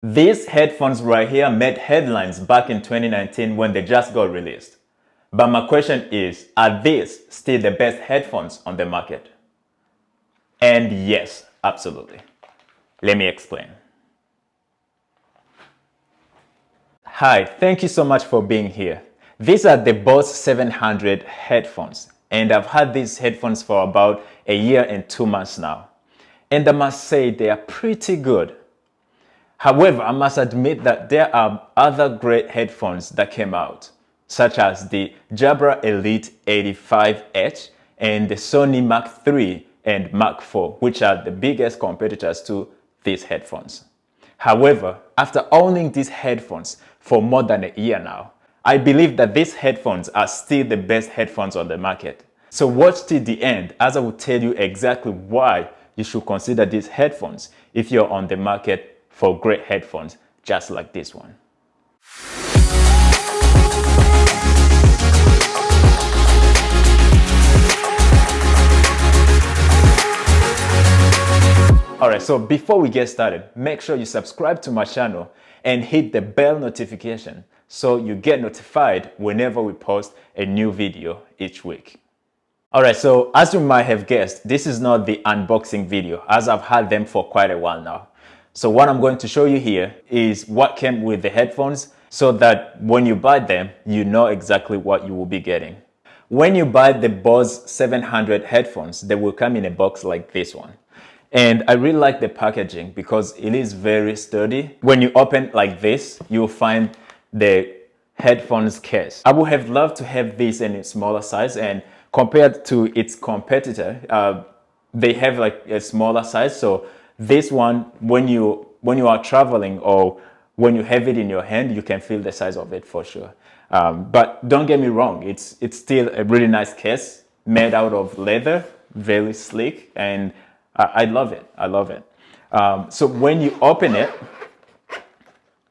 These headphones right here made headlines back in 2019 when they just got released. But my question is, are these still the best headphones on the market? And yes, absolutely. Let me explain. Hi, thank you so much for being here. These are the Bose 700 headphones, and I've had these headphones for about a year and 2 months now. And I must say they are pretty good. However, I must admit that there are other great headphones that came out, such as the Jabra Elite 85H and the Sony Mark III and Mark IV, which are the biggest competitors to these headphones. However, after owning these headphones for more than a year now, I believe that these headphones are still the best headphones on the market. So watch till the end as I will tell you exactly why you should consider these headphones if you're on the market for great headphones just like this one. Alright, so before we get started, make sure you subscribe to my channel and hit the bell notification so you get notified whenever we post a new video each week. Alright, so as you might have guessed, this is not the unboxing video as I've had them for quite a while now. So what I'm going to show you here is what came with the headphones so that when you buy them, you know exactly what you will be getting. When you buy the Bose 700 headphones, they will come in a box like this one. And I really like the packaging because it is very sturdy. When you open like this, you'll find the headphones case. I would have loved to have this in a smaller size, and compared to its competitor, they have like a smaller size. So this one, when you are traveling or when you have it in your hand, you can feel the size of it for sure. But don't get me wrong, it's still a really nice case made out of leather, very sleek, and I love it. I love it. So when you open it,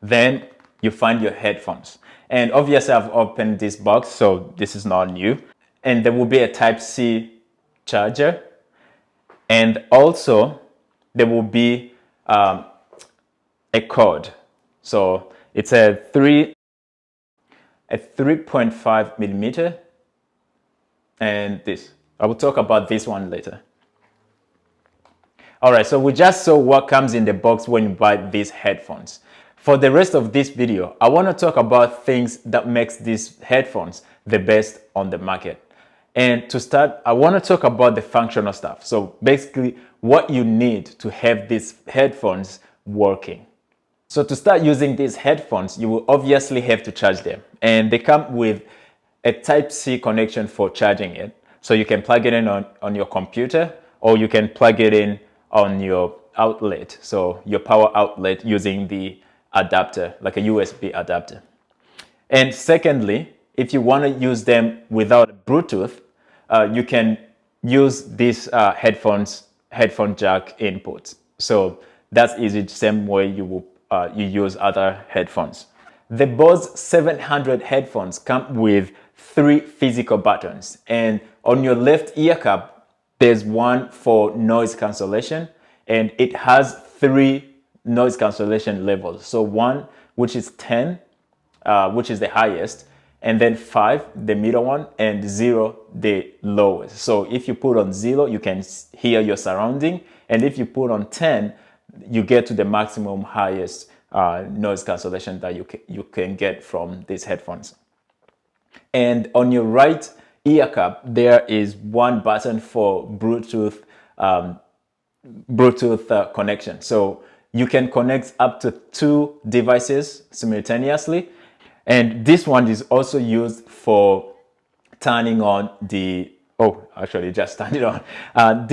then you find your headphones. And obviously I've opened this box, so this is not new. And there will be a Type-C charger. And also there will be a cord. So it's a 3.5 millimeter. And this. I will talk about this one later. Alright, so we just saw what comes in the box when you buy these headphones. For the rest of this video, I want to talk about things that makes these headphones the best on the market. And to start, I want to talk about the functional stuff. So basically what you need to have these headphones working. So to start using these headphones, you will obviously have to charge them. And they come with a Type-C connection for charging it. So you can plug it in on your computer, or you can plug it in on your outlet, so your power outlet, using the adapter, like a USB adapter. And secondly, if you want to use them without Bluetooth, you can use this headphone jack input. So that's easy, same way you use other headphones. The Bose 700 headphones come with 3 physical buttons, and on your left ear cup, there's one for noise cancellation, and it has 3 noise cancellation levels. So 1, which is 10, which is the highest, and then 5, the middle one, and 0, the lowest. So if you put on 0, you can hear your surrounding, and if you put on 10, you get to the maximum highest noise cancellation that you can get from these headphones. And on your right ear cup, there is one button for Bluetooth connection. So you can connect up to 2 devices simultaneously. And this one is also used for turning on the, actually just turned it on.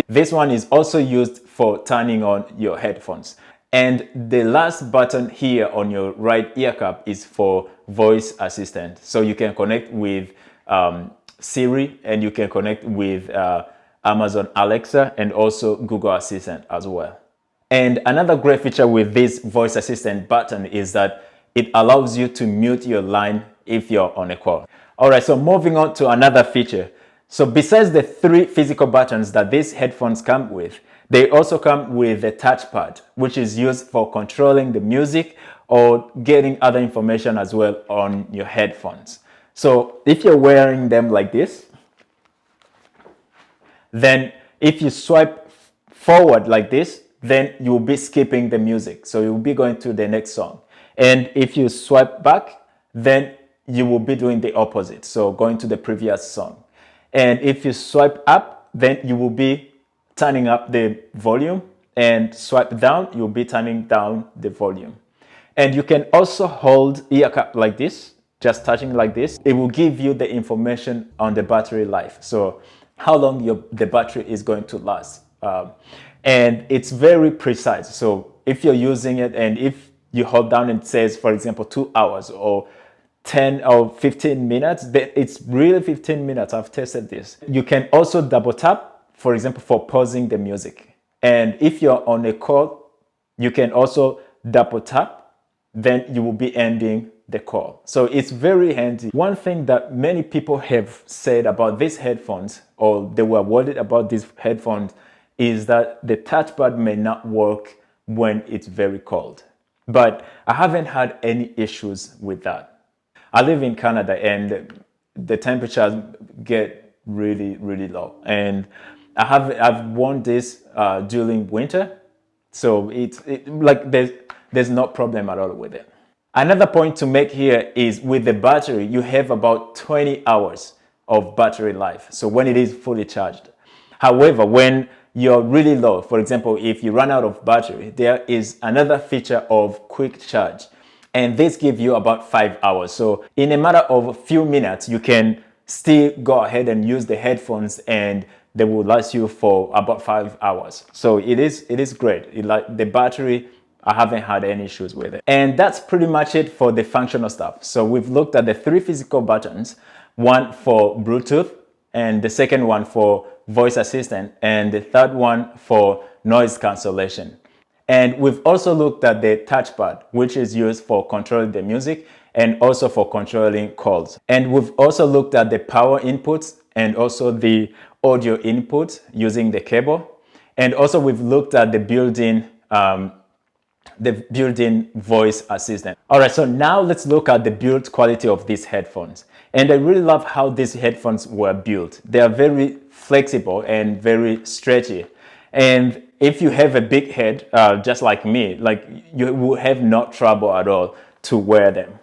This one is also used for turning on your headphones. And the last button here on your right ear cup is for voice assistant. So you can connect with Siri, and you can connect with Amazon Alexa and also Google Assistant as well. And another great feature with this voice assistant button is that it allows you to mute your line if you're on a call. Alright, so moving on to another feature. So besides the 3 physical buttons that these headphones come with, They also come with a touchpad, which is used for controlling the music or getting other information as well on your headphones. So if you're wearing them like this, then if you swipe forward like this, then you'll be skipping the music. So you'll be going to the next song. And if you swipe back, then you will be doing the opposite. So going to the previous song. And if you swipe up, then you will be turning up the volume, and swipe down, you'll be turning down the volume. And you can also hold ear cup like this, just touching like this. It will give you the information on the battery life. So how long the battery is going to last. And it's very precise. So if you're using it and if you hold down and it says, for example, 2 hours or 10 or 15 minutes, it's really 15 minutes. I've tested this. You can also double tap, for example, for pausing the music. And if you're on a call, you can also double tap, then you will be ending the call. So it's very handy. One thing that many people have said about these headphones, or they were worried about these headphones, is that the touchpad may not work when it's very cold. But I haven't had any issues with that. I live in Canada and the temperatures get really, really low. And I've worn this during winter. So there's no problem at all with it. Another point to make here is with the battery, you have about 20 hours of battery life. So when it is fully charged. However, when you're really low, for example, if you run out of battery, there is another feature of quick charge. And this gives you about 5 hours. So in a matter of a few minutes, you can still go ahead and use the headphones and they will last you for about 5 hours. So it is great. The battery, I haven't had any issues with it. And that's pretty much it for the functional stuff. So we've looked at the 3 physical buttons, one for Bluetooth, and the second one for voice assistant, and the third one for noise cancellation. And we've also looked at the touchpad, which is used for controlling the music and also for controlling calls. And we've also looked at the power inputs and also the audio input using the cable. And also we've looked at the built-in voice assistant. All right, so now let's look at the build quality of these headphones. And I really love how these headphones were built. They are very flexible and very stretchy. And if you have a big head, just like me, you will have no trouble at all to wear them.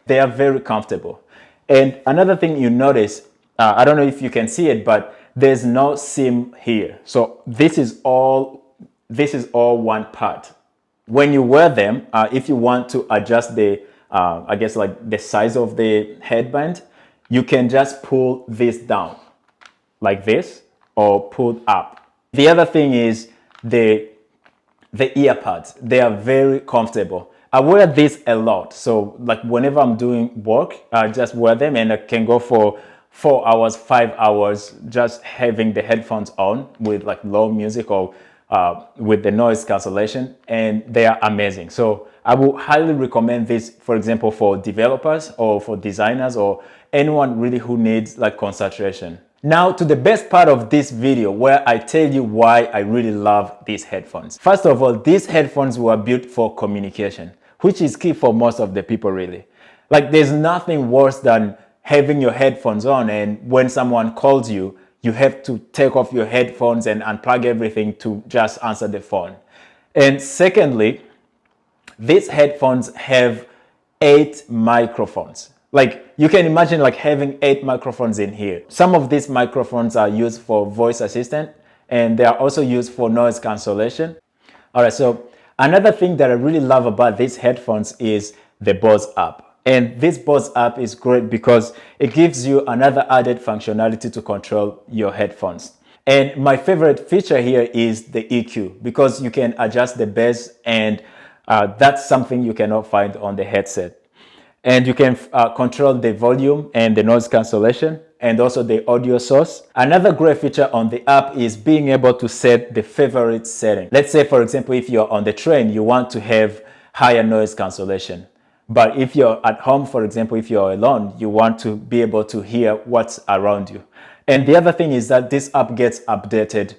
They are very comfortable. And another thing you notice, I don't know if you can see it, but there's no seam here. So this is all one part. When you wear them, if you want to adjust the size of the headband, you can just pull this down like this or pull up. The other thing is the ear pads. They are very comfortable. I wear this a lot. So like whenever I'm doing work, I just wear them and I can go for 4 hours, 5 hours, just having the headphones on with like low music or with the noise cancellation, and they are amazing. So I would highly recommend this, for example, for developers or for designers or anyone really who needs like concentration. Now to the best part of this video, where I tell you why I really love these headphones. First of all, these headphones were built for communication, which is key for most of the people really. Like there's nothing worse than having your headphones on and when someone calls you, you have to take off your headphones and unplug everything to just answer the phone. And secondly, these headphones have 8 microphones. Like you can imagine like having 8 microphones in here. Some of these microphones are used for voice assistant and they are also used for noise cancellation. All right, so another thing that I really love about these headphones is the Bose app. And this Bose app is great because it gives you another added functionality to control your headphones. And my favorite feature here is the EQ, because you can adjust the bass, and that's something you cannot find on the headset. And you can control the volume and the noise cancellation and also the audio source. Another great feature on the app is being able to set the favorite setting. Let's say, for example, if you're on the train, you want to have higher noise cancellation. But if you're at home, for example, if you're alone, you want to be able to hear what's around you. And the other thing is that this app gets updated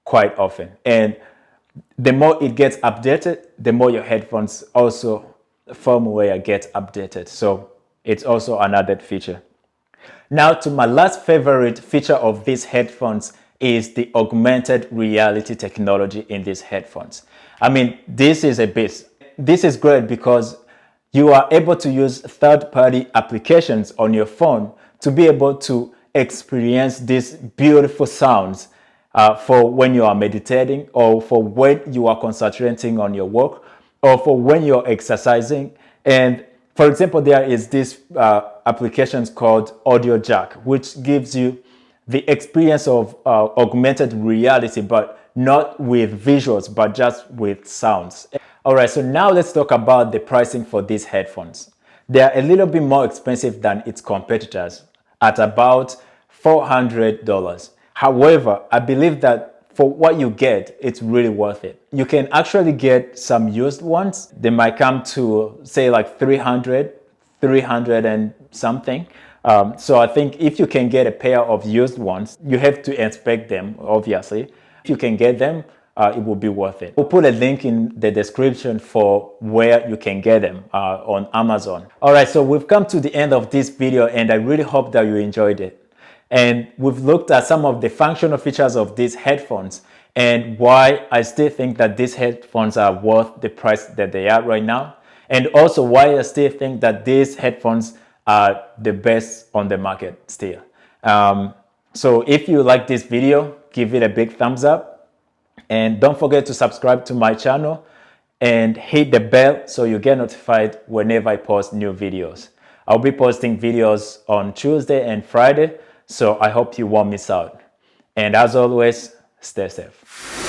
quite often. And The more it gets updated, the more your headphones also firmware gets updated. So it's also an added feature. Now to my last favorite feature of these headphones is the augmented reality technology in these headphones. I mean, this is a beast. This is great because you are able to use third-party applications on your phone to be able to experience these beautiful sounds for when you are meditating, or for when you are concentrating on your work, or for when you're exercising. And for example, there is this application called Audio Jack, which gives you the experience of augmented reality, but not with visuals, but just with sounds. All right, so now let's talk about the pricing for these headphones. They are a little bit more expensive than its competitors at about $400. However, I believe that for what you get, it's really worth it. You can actually get some used ones. They might come to say like 300 and something. So I think if you can get a pair of used ones, you have to inspect them, obviously. If you can get them, it will be worth it. We'll put a link in the description for where you can get them on Amazon. All right, so we've come to the end of this video, and I really hope that you enjoyed it. And we've looked at some of the functional features of these headphones and why I still think that these headphones are worth the price that they are right now. And also why I still think that these headphones are the best on the market still. So if you like this video, give it a big thumbs up. And don't forget to subscribe to my channel and hit the bell so you get notified whenever I post new videos. I'll be posting videos on Tuesday and Friday, so I hope you won't miss out. And as always, stay safe.